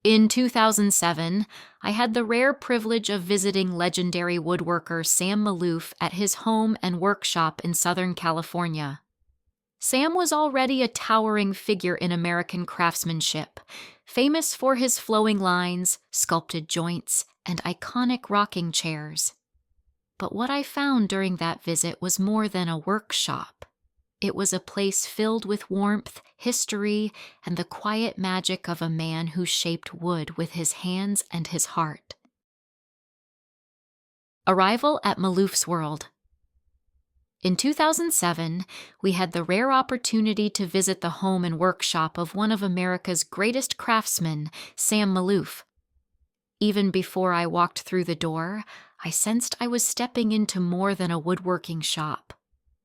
In 2007, I had the rare privilege of visiting legendary woodworker Sam Maloof at his home and workshop in Southern California. Sam was already a towering figure in American craftsmanship, famous for his flowing lines, sculpted joints, and iconic rocking chairs. But what I found during that visit was more than a workshop. It was a place filled with warmth, history, and the quiet magic of a man who shaped wood with his hands and his heart. Arrival at Maloof's World. In 2007, we had the rare opportunity to visit the home and workshop of one of America's greatest craftsmen, Sam Maloof. Even before I walked through the door, I sensed I was stepping into more than a woodworking shop.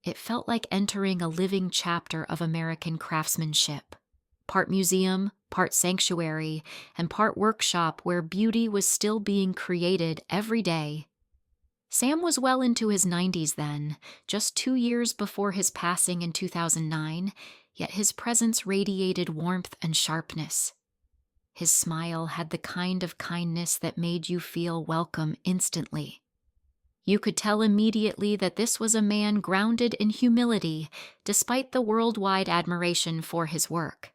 It felt like entering a living chapter of American craftsmanship, part museum, part sanctuary, and part workshop where beauty was still being created every day. Sam was well into his 90s then, just 2 years before his passing in 2009, yet his presence radiated warmth and sharpness. His smile had the kind of kindness that made you feel welcome instantly. You could tell immediately that this was a man grounded in humility, despite the worldwide admiration for his work.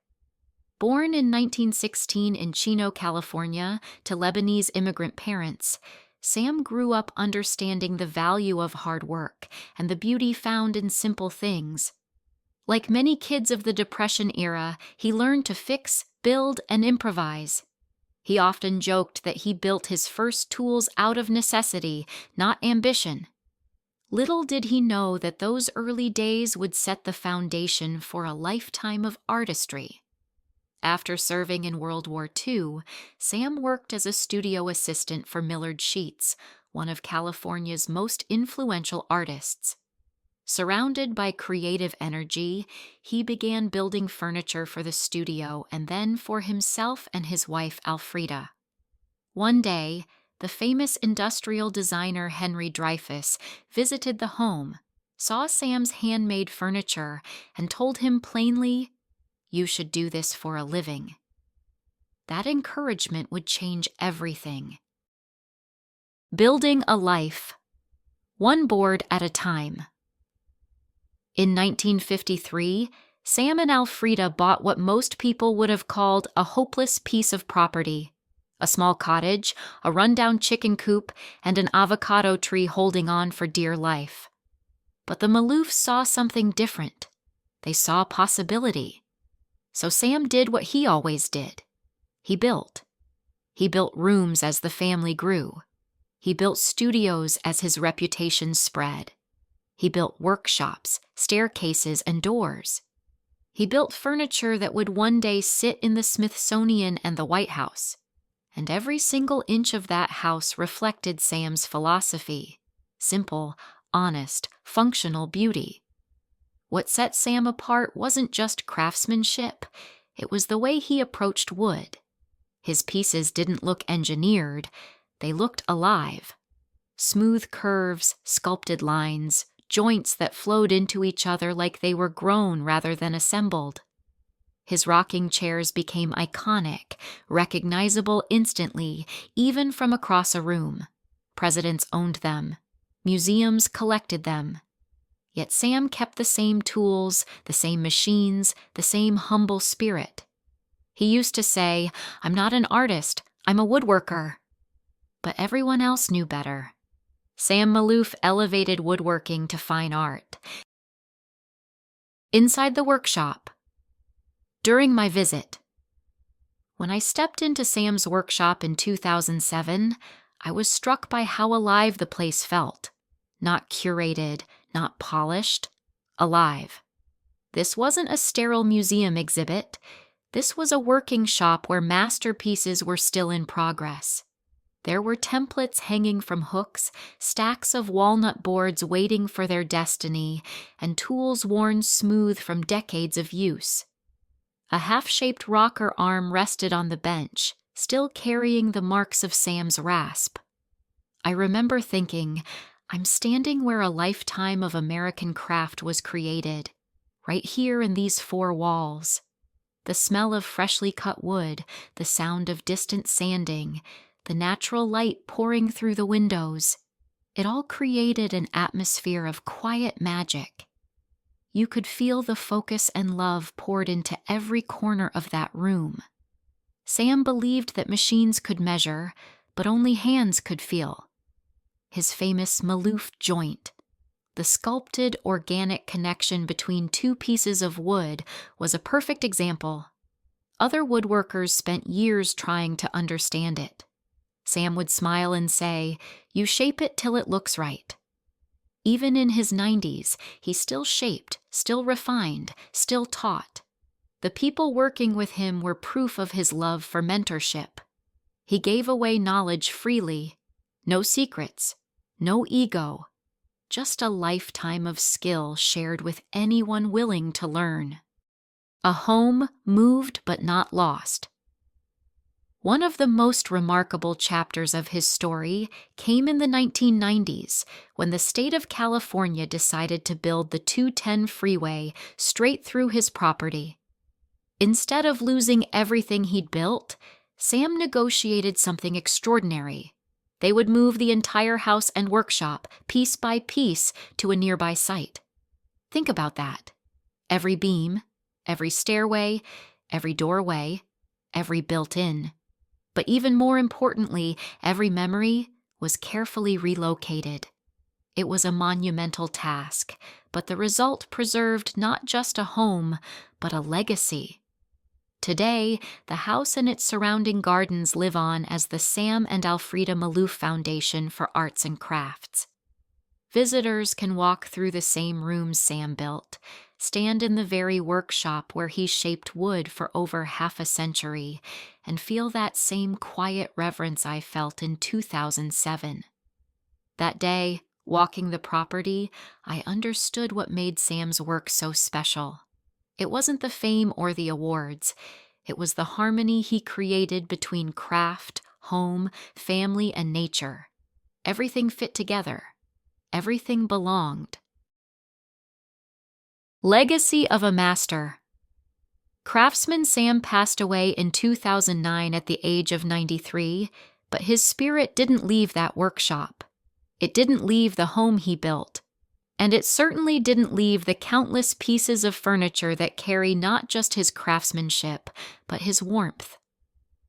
Born in 1916 in Chino, California, to Lebanese immigrant parents, Sam grew up understanding the value of hard work and the beauty found in simple things. Like many kids of the Depression era, he learned to fix, build, and improvise. He often joked that he built his first tools out of necessity, not ambition. Little did he know that those early days would set the foundation for a lifetime of artistry. After serving in World War II, Sam worked as a studio assistant for Millard Sheets, one of California's most influential artists. Surrounded by creative energy, he began building furniture for the studio and then for himself and his wife Alfreda. One day, the famous industrial designer Henry Dreyfuss visited the home, saw Sam's handmade furniture, and told him plainly, "You should do this for a living." That encouragement would change everything. Building a life, one board at a time. In 1953, Sam and Alfreda bought what most people would have called a hopeless piece of property: a small cottage, a rundown chicken coop, and an avocado tree holding on for dear life. But the Maloofs saw something different. They saw possibility. So Sam did what he always did. He built. He built rooms as the family grew. He built studios as his reputation spread. He built workshops, staircases, and doors. He built furniture that would one day sit in the Smithsonian and the White House. And every single inch of that house reflected Sam's philosophy: simple, honest, functional beauty. What set Sam apart wasn't just craftsmanship, it was the way he approached wood. His pieces didn't look engineered, they looked alive. Smooth curves, sculpted lines, joints that flowed into each other like they were grown rather than assembled. His rocking chairs became iconic, recognizable instantly, even from across a room. Presidents owned them. Museums collected them. Yet Sam kept the same tools, the same machines, the same humble spirit. He used to say, "I'm not an artist, I'm a woodworker." But everyone else knew better. Sam Maloof elevated woodworking to fine art. Inside the workshop. During my visit. When I stepped into Sam's workshop in 2007, I was struck by how alive the place felt. Not curated, not polished, alive. This wasn't a sterile museum exhibit. This was a working shop where masterpieces were still in progress. There were templates hanging from hooks, stacks of walnut boards waiting for their destiny, and tools worn smooth from decades of use. A half-shaped rocker arm rested on the bench, still carrying the marks of Sam's rasp. I remember thinking, I'm standing where a lifetime of American craft was created, right here in these four walls. The smell of freshly cut wood, the sound of distant sanding, the natural light pouring through the windows, it all created an atmosphere of quiet magic. You could feel the focus and love poured into every corner of that room. Sam believed that machines could measure, but only hands could feel. His famous Maloof joint, the sculpted organic connection between two pieces of wood, was a perfect example. Other woodworkers spent years trying to understand it. Sam would smile and say, "You shape it till it looks right." Even in his 90s, he still shaped, still refined, still taught. The people working with him were proof of his love for mentorship. He gave away knowledge freely. No secrets, no ego, just a lifetime of skill shared with anyone willing to learn. A home moved but not lost. One of the most remarkable chapters of his story came in the 1990s when the state of California decided to build the 210 freeway straight through his property. Instead of losing everything he'd built, Sam negotiated something extraordinary. They would move the entire house and workshop, piece by piece, to a nearby site. Think about that. Every beam, every stairway, every doorway, every built-in. But even more importantly, every memory was carefully relocated. It was a monumental task, but the result preserved not just a home, but a legacy. Today, the house and its surrounding gardens live on as the Sam and Alfreda Maloof Foundation for Arts and Crafts. Visitors can walk through the same rooms Sam built, stand in the very workshop where he shaped wood for over half a century, and feel that same quiet reverence I felt in 2007. That day, walking the property, I understood what made Sam's work so special. It wasn't the fame or the awards. It was the harmony he created between craft, home, family, and nature. Everything fit together. Everything belonged. Legacy of a master. Craftsman Sam passed away in 2009 at the age of 93, but his spirit didn't leave that workshop. It didn't leave the home he built. And it certainly didn't leave the countless pieces of furniture that carry not just his craftsmanship, but his warmth.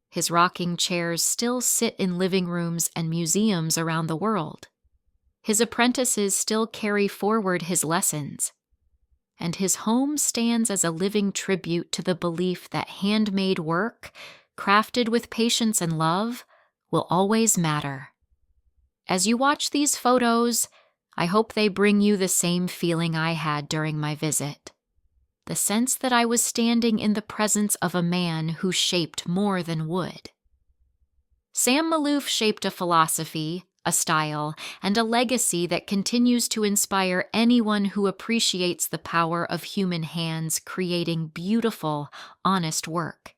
His rocking chairs still sit in living rooms and museums around the world. His apprentices still carry forward his lessons. And his home stands as a living tribute to the belief that handmade work, crafted with patience and love, will always matter. As you watch these photos, I hope they bring you the same feeling I had during my visit. The sense that I was standing in the presence of a man who shaped more than wood. Sam Maloof shaped a philosophy, a style, and a legacy that continues to inspire anyone who appreciates the power of human hands creating beautiful, honest work.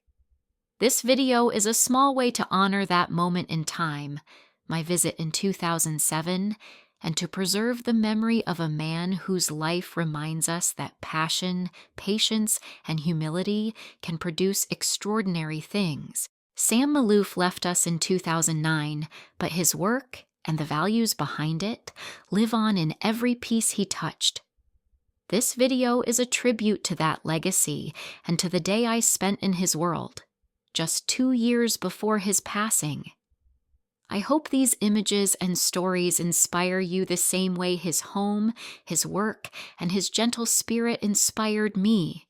This video is a small way to honor that moment in time, my visit in 2007, and to preserve the memory of a man whose life reminds us that passion, patience, and humility can produce extraordinary things. Sam Maloof left us in 2009, but his work and the values behind it live on in every piece he touched. This video is a tribute to that legacy and to the day I spent in his world, just 2 years before his passing. I hope these images and stories inspire you the same way his home, his work, and his gentle spirit inspired me.